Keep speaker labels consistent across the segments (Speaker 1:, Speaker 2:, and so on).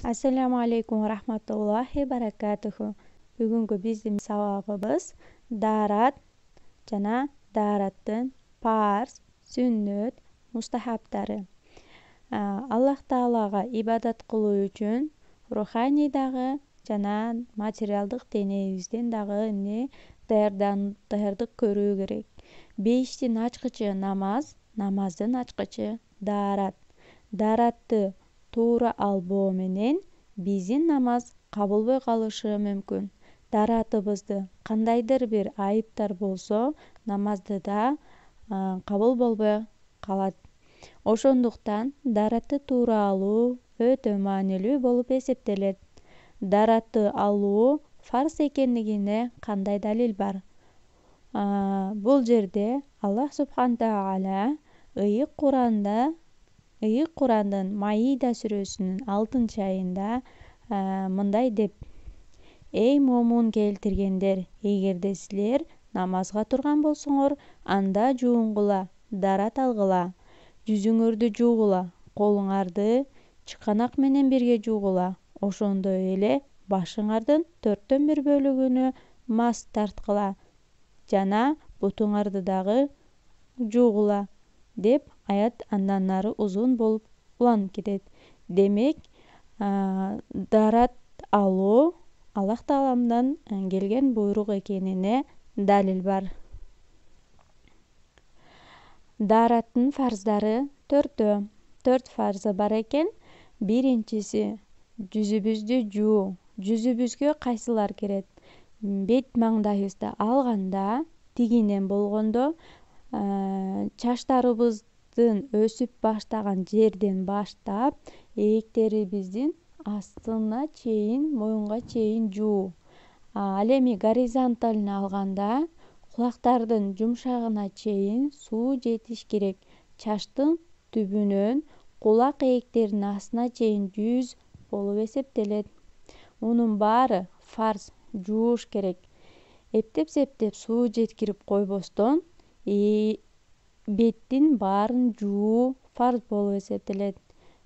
Speaker 1: Assalamu alaikum rahmatullahi barakatuhu. Бүгүнкү биздин сабагыбыз даарат жана даараттын парз, сүннөт, мустахабтары. Аллах Таалага ибадат кылуу үчүн руханий дагы жана материалдык денебизден дагы эмне даярдык көрүү керек. Бейиштин ачкычы намаз, намаздын ачкычы даарат. Дааратты туура албоо менен биздин намаз кабылбой калышы мүмкүн. Дааратыбызды кандайдыр бир айыптар болсо, намазды да кабыл болбой калат. Ошондуктан дааратты туура алуу өтө маанилүү болуп эсептелет. Дааратты алуу фарз экендигине кандай далил бар? Бул жерде Аллах субхан тааля ыйык Курандын Маида сүрөсүнүн 6-айында мындай деп: Эй момун келтиргендер, эгерде силер намазга турган болсоңор, анда жууңгула, даарат алгыла, жүзүңөрдү жуугула, колуңарды чыканак менен бирге жуугула, ошондой эле башыңардын 1/4 бөлүгүнө мас тарткыла жана бутуңарды дагы жуугула деп аят андан нары узун болуп уланып кетет. Демек, даарат алуу Аллах Тааламдан келген буйрук экенине далил бар. Даараттын фарздары 4 фарзы бар экен. Биринчиси жүзүбүздү жуу. Жүзүбүзгө кайсылар кирет? Бет маңдайыбызды алганда, тигинен болгондо, чачтарыбыздын өсүп баштаган жерден баштап, эектерибиздин астына чейин, моюнга чейин жуу. Ал эми горизонтально алганда, кулактардын жумшагына чейин суу жетиш керек. Чачтын түбүнөн кулак эектеринин астына чейин жүз болуп эсептелет. Мунун баары фарз, жууш керек. Эптеп-септеп суу жеткирип койбостон, беттин баарын жуу фарз болуп эсептелет.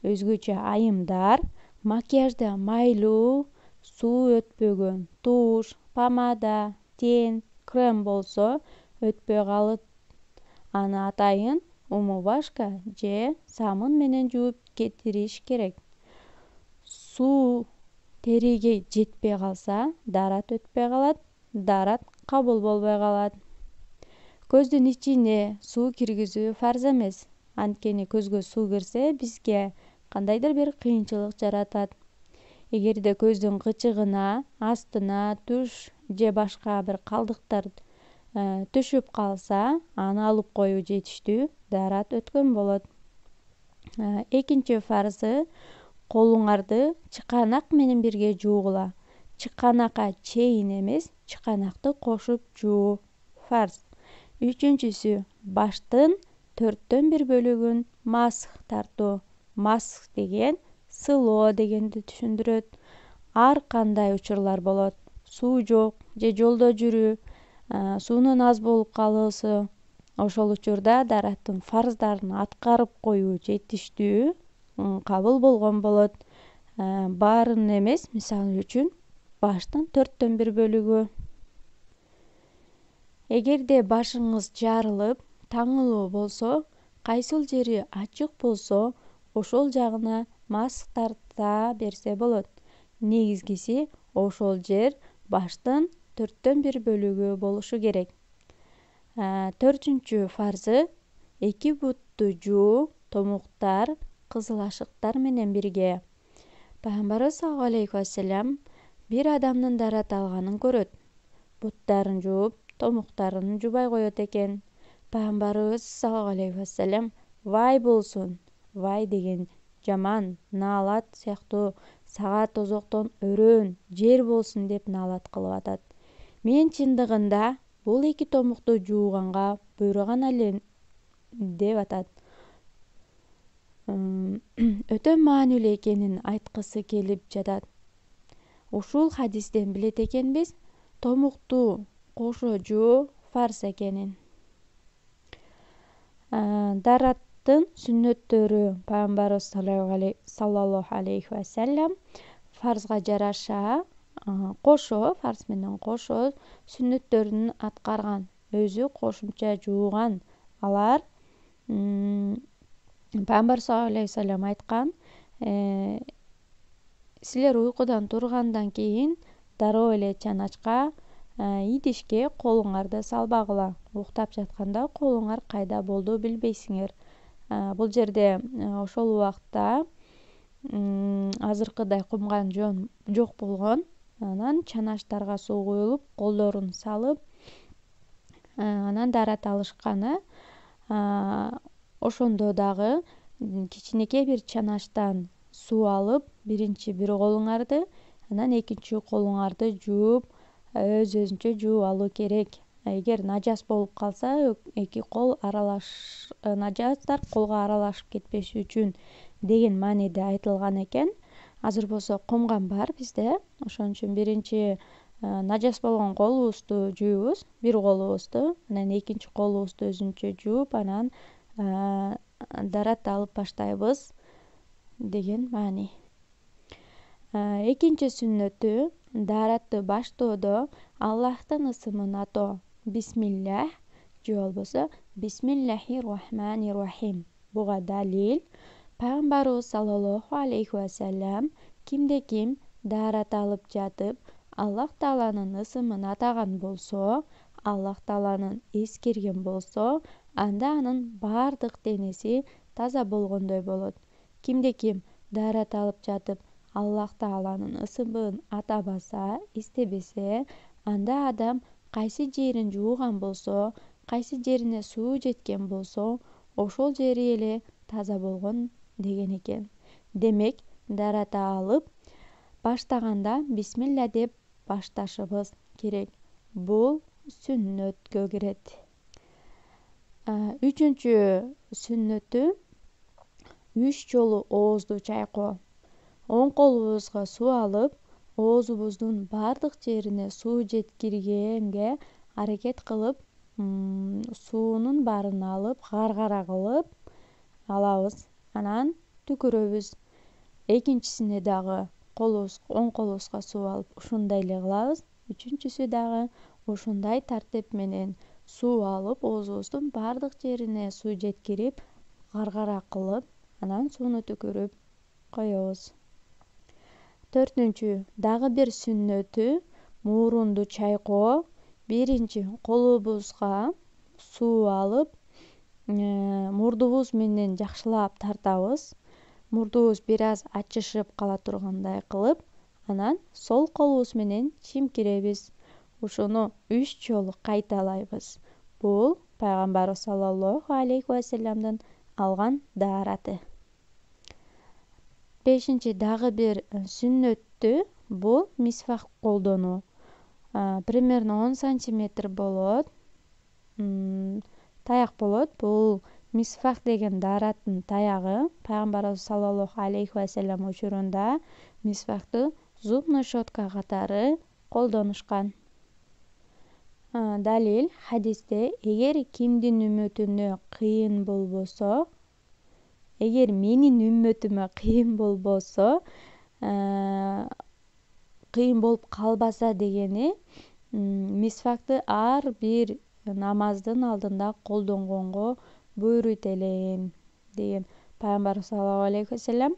Speaker 1: Өзгөчө айымдар макияжда майлуу, суу өтпөгөн туш, помада, тен, крем болсо өтпөй калат. Аны атайын умывашка же самын менен жууп кетириш керек. Суу териге жетпей калса, даарат өтпөй калат, даарат кабыл болбой калат. Көздүн ичине суу киргизүү фарз эмес. Анткени көзгө суу кирсе, бизге кандайдыр бир кыйынчылык жаратат. Эгерде көздүн кычыгына, астына туш же башка бир калдыктар түшүп калса, аны алып коюу жетиштүү, даарат өткөн болот. Экинчи фарзы колуңарды чыканак менен бирге жуугула. Чыканакка чейин эмес, чыканакты кошуп жуу фарз. Үчүнчүсү баштын 1/4 бөлүгүн масх тартуу. Масх деген сылоо дегенди түшүндүрөт. Ар кандай учурлар болот. Суу жок же жолдо жүрүү, суунун аз болуп калуусу. Ошол учурда даараттын фарздарын аткарып коюу жетиштүү, кабыл болгон болот. Баарын эмес, мисалы үчүн, баштын 1/4 бөлүгү. Эгерде башыңыз жарылып, таңылуу болсо, кайсыл жери ачык болсо, ошол жагына масх тарта берсе болот. Негизгиси ошол жер баштын 1/4 бөлүгү болушу керек. 4-чү фарзы эки бутту жуу, томуктар, кызыл ашыктар менен бирге. Пайгамбарыбыз саллаллаху алейхи вассалам бир адамдын даарат алганын көрөт. Буттарын жууп, томуктарын жубай коет экен. Пайгамбарыбыз саллаллаху алейхи вассалам вай болсун, вай деген жаман, наалат сыяктуу, сага тозоктон өрөөн жер болсун деп наалат кылып атат. Мен чындыгында бул эки томукту жууганга буйруган элем деп атат. Өтө маанилүү экенин айткысы келип жатат. Ушул хадистен билет экенбиз, томукту кошо жуу фарз экенин. Даарат Аллахтын сүннөттөрү пайгамбарыбыз саллаллаху алейхи вассалам фарзга жараша фарз менен кошо сүннөттөрүн аткарган, өзү кошумча жууган. Алар пайгамбар саллаллаху алейхи вассалам айткан: силер уйкудан тургандан кийин дароо эле чаначка идишке колуңарды салбагыла. Уктап жатканда колуңар кайда болду билбейсиңер. Бул жерде ошол убакта азыркыдай кумган жок болгон. Анан чанаштарга суу куюлуп, колдорун салып, анан даарат алышканы. Ошондо дагы кичинекей бир чанаштан суу алып, биринчи бир колуңарды, анан экинчи колуңарды жууп, өзүнчө жууп алуу керек. Эгер нажас болуп калса, эки кол нажастар колго аралашып кетпеш үчүн деген мааниде айтылган экен. Азыр болсо кумган бар бизде. Ошон үчүн биринчи нажас болгон колубузду жуйбуз, бир колубузду, анан экинчи колубузду өзүнчө жууп, анан даарат алып баштайбыз деген маани. Экинчи сүннөтү дааратты баштоодо Аллахтын ысымын атоо. Бисмиллах же болбосо бисмиллахи рахмани рахим. Буга далил пайгамбарыбыз саллаллаху алейхи вассалам кимде-ким даарат алып жатып, Аллах Тааланын ысымын атаган болсо, Аллах Тааланын эскерген болсо, анда анын бардык денеси таза болгондой болот. Кимде-ким даарат алып жатып, Аллах Тааланын ысымын атабаса, эстебесе, анда адам кайсы жерин жууган болсо, кайсы жерине суу жеткен болсо, ошол жери эле таза болгон деген экен. Демек, даарат алып баштаганда бисмилла деп башташыбыз керек. Бул сүннөткө кирет. Үчүнчү сүннөтү 3 жолу оозду чайкоо. Оң колубузга суу алып, оозубуздун бардык жерине суу жеткиргенге аракет кылып, суунун баарын алып, гаргара кылып алабыз. Анан түкүрөбүз. Экинчисине дагы оң колубузга суу алып, ушундай эле кылабыз. Үчүнчүсү дагы ушундай тартип менен суу алып, оозубуздун бардык жерине суу жеткирип, гаргара кылып, анан сууну түкүрүп коебуз. Төртүнчү дагы бир сүннөтү мурунду чайкоо. Биринчи колубузга суу алып, мурдубуз менен жакшылап тартабыз. Мурдубуз бир аз ачышып кала тургандай кылып, анан сол колубуз менен чимкиребиз. Ушуну 3 жолу кайталайбыз. Бул пайгамбарыбыз саллаллаху алейхи вассаламдын алган даараты. Бешинчи дагы бир сүннөтү бул мисвак колдонуу. Примерно 10 сантиметр болот. Таяк болот. Бул мисвак деген даараттын таягы. Пайгамбарыбыз саллаллаху алейхи вассалам учурунда мисвакты зубный щетка катары колдонушкан. Далил хадисте: эгер кимдин үммөтүнө кыйын болбосо, эгер менин үммөтүмө кыйын болбосо, кыйын болуп калбаса дегени, мисвакты ар бир намаздын алдында колдонгонго буйруйт элем деген. Пайгамбарыбыз саллаллаху алейхи вассалам: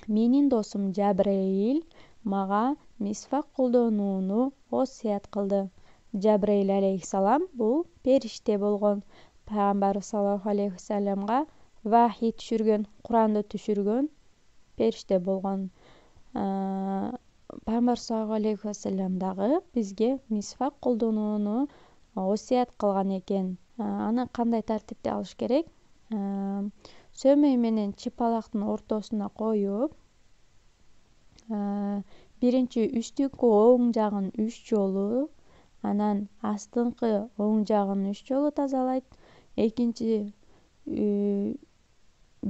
Speaker 1: менин досум Жабраил мага мисвак колдонууну осуят кылды. Жабраил алейхиссалам бул периште болгон. Пайгамбарыбыз саллаллаху алейхи вассаламга вахий түшүргөн, Куранды түшүргөн периште болгон. Пайгамбар саллаллаху алейхи вассалам дагы бизге мисвак колдонууну осуят кылган экен. Аны кандай тартипте алыш керек? Сөмөй менен чыпалактын ортосуна коюп, биринчи үстүнкү оң жагын 3 жолу, анан астыңкы оң жагын 3 жолу тазалайт.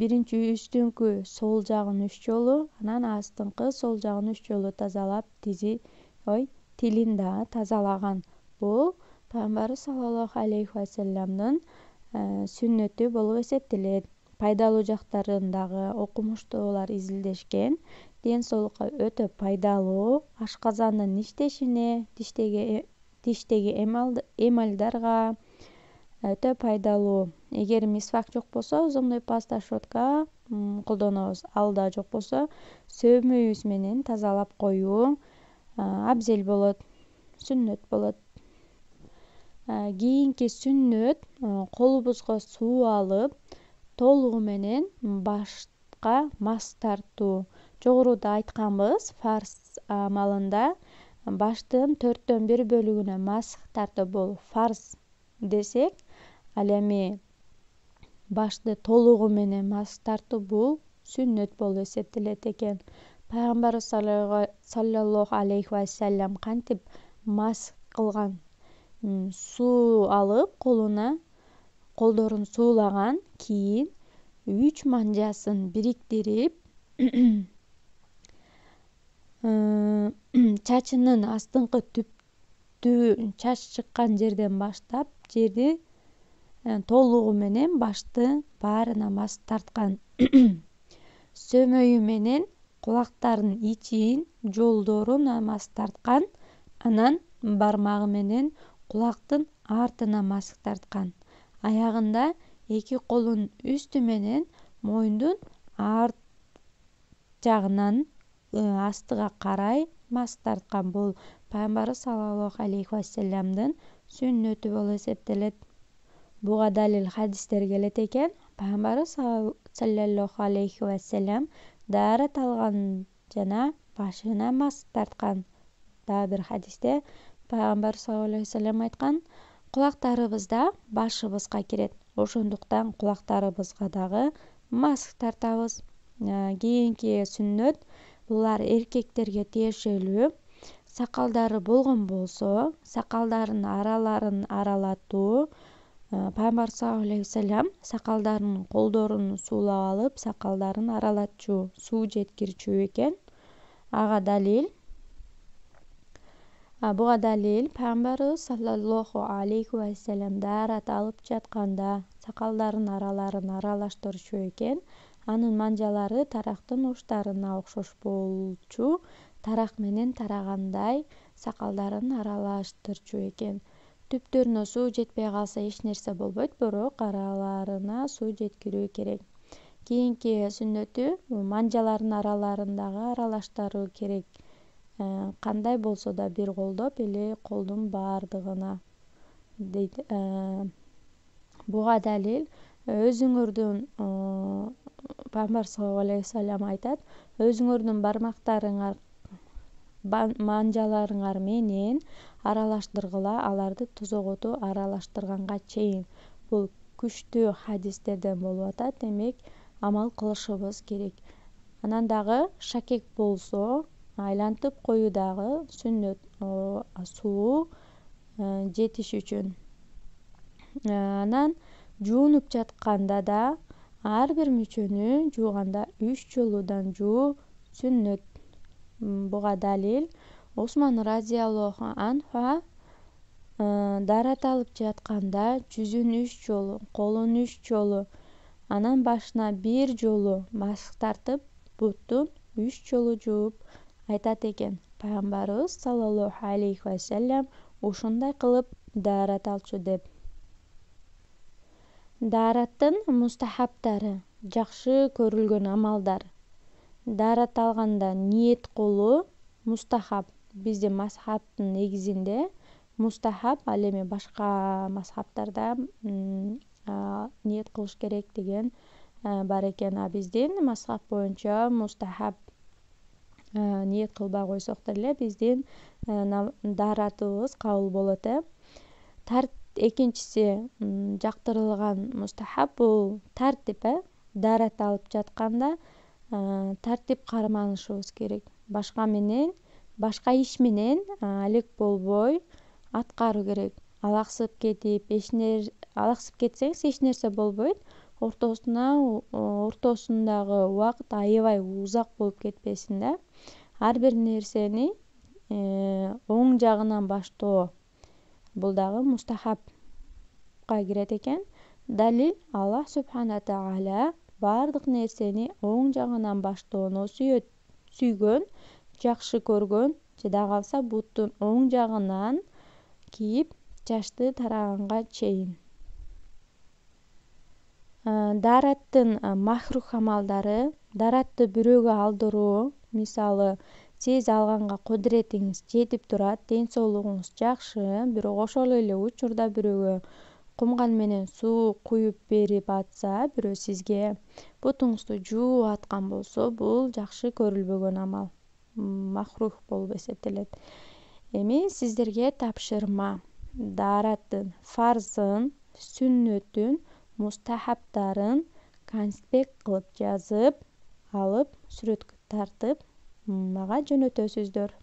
Speaker 1: Биринчи үстүнкү сол жагын 3 жолу, анан астыңкы сол жагын 3 жолу тазалап, тилин да тазалаган. Бул пайгамбарыбыз саллаллаху алейхи вассаламдын сүннөтү болуп эсептелет. Пайдалуу жактарын дагы окумуштуулар изилдешкен. Ден соолукка өтө пайдалуу. Ашказандын иштешине, тиштеги эмальдарга өтө пайдалуу. Эгер мисвак жок болсо, зубной паста, щетка колдонобуз. Ал да жок болсо, сөөмөйүбүз менен тазалап коюу абзел болот, сүннөт болот. Кийинки сүннөт колубузга суу алып, толугу менен башка мас тартуу. Жогоруда айтканбыз, фарз амалында баштын 1/4 бөлүгүнө мас тартуу бул фарз десек, ал эми башты толугу менен мас тартуу бул сүннөт болуп эсептелет экен. Пайгамбарыбыз саллаллаху алейхи вассалам кантип мас кылган? Суу алып, колдорун суулаган, кийин 3 манжасын бириктирип, чачынын астыңкы түбү, чач чыккан жерден баштап, жерди толугу менен башты баарына мас тарткан. Сөөмөйү менен кулактардын ичин, жолдоруна мас тарткан. Анан бармагы менен кулактын артына мас тарткан. Аягында 2 колунун үстү менен моюндун арт жагынан астыга карай мас тарткан. Бул Пайгамбарыбыз саллаллаху алейхи вассаламдын сүннөтү болуп эсептелет. Буга далил хадистер келет экен. Пайгамбарыбыз саллаллаху алейхи вассалам даарат алган жана башына мас тарткан. Дагы бир хадисте Пайгамбарыбыз саллаллаху алейхи вассалам айткан: кулактарыбызда башыбызга кирет. Ошондуктан кулактарыбызга дагы мас тартабыз. Кийинки сүннөт, булар эркектерге тиешелүү. Сакалдары болгон болсо, сакалдарын араларын аралатуу. Пайгамбар саллаллаху алейхи вассалам сакалдарынын колдорун суулап алып, сакалдарын аралатчу, суу жеткирчү экен. Буга далил Пайгамбарыбыз саллаллаху алейхи вассалам даарат алып жатканда сакалдарын араларын аралаштырчу экен. Анын манжалары тарактын уштарына окшош болчу. Тарак менен тарагандай сакалдарын аралаштырчу экен. Түптөрүнө суу жетпей калса эч нерсе болбойт, бирок араларына суу жеткирүү керек. Кийинки сүннөтү манжаларын араларын дагы аралаштыруу керек. Кандай болсо да бир колдоп эле колдун баардыгына дейт. Буга далил өзүңөрдүн Пайгамбар саллаллаху алейхи вассалам айтат: өзүңөрдүн бармактарыңар, манжаларыңар менен аралаштыргыла, аларды тозоготу аралаштырганга чейин. Бул күчтүү хадистерден болуп атат. Демек, амал кылышыбыз керек. Анан дагы шакек болсо, айлантып коюу дагы сүннөт, суу жетиш үчүн. Анан жуунуп жатканда да ар бир мүчөнү жууганда 3 жолудан жуу сүннөт. Буга далил Осман разияллаху анха даарат алып жатканда жүзүн 3 жолу, колун 3 жолу, анан башына 1 жолу мас тартып, буттун 3 жолу жууп айтат экен. Пайгамбарыбыз саллаллаху алейхи вассалам ушундай кылып даарат алчу деп. Даараттын мустахабтары, жакшы көрүлгөн амалдар. Даарат алганда ниет кылуу мустахаб. Биздин мазхабтын негизинде мустахаб, ал эми башка мазхабтарда ниет кылыш керек деген бар экен. Биздин мазхаб боюнча мустахаб. Ниет кылбай койсок деле биздин дааратыбыз кабыл болот. Экинчиси жактырылган мустахаб бул тартип. Даарат алып жатканда тартип карманышыбыз керек. Башка иш менен алек болбой аткаруу керек. Алаксып кетсеңиз эч нерсе болбойт. Ортосундагы убакыт аябай узак болуп кетпесин да. Ар бир нерсени оң жагынан баштоо. Бул дагы мустахабка кирет экен. Далил Аллах субхана тағала бардық нерсени оң жагынан баштоону сүйгөн, жакшы көргөн, жада калса буттун оң жагынан кийип чачты тараганга чейин. Дараттын махрух амалдары: даратты бирөөгө алдыруу. Мисалы, сиз алганга кудуретиңиз жетип турат, ден соолугуңуз жакшы, бирок ошол эле учурда бирөөгө кумган менен суу куюп берип атса, бирөө сизге бутуңузду жууп аткан болсо, бул жакшы көрүлбөгөн амал, махрух болуп эсептелет. Эми сиздерге тапшырма: дараттын фарзын, сүннөтүн, мустахабтарын конспект кылып жазып алып, сүрөткө тартып мага жөнөтөсүздөр.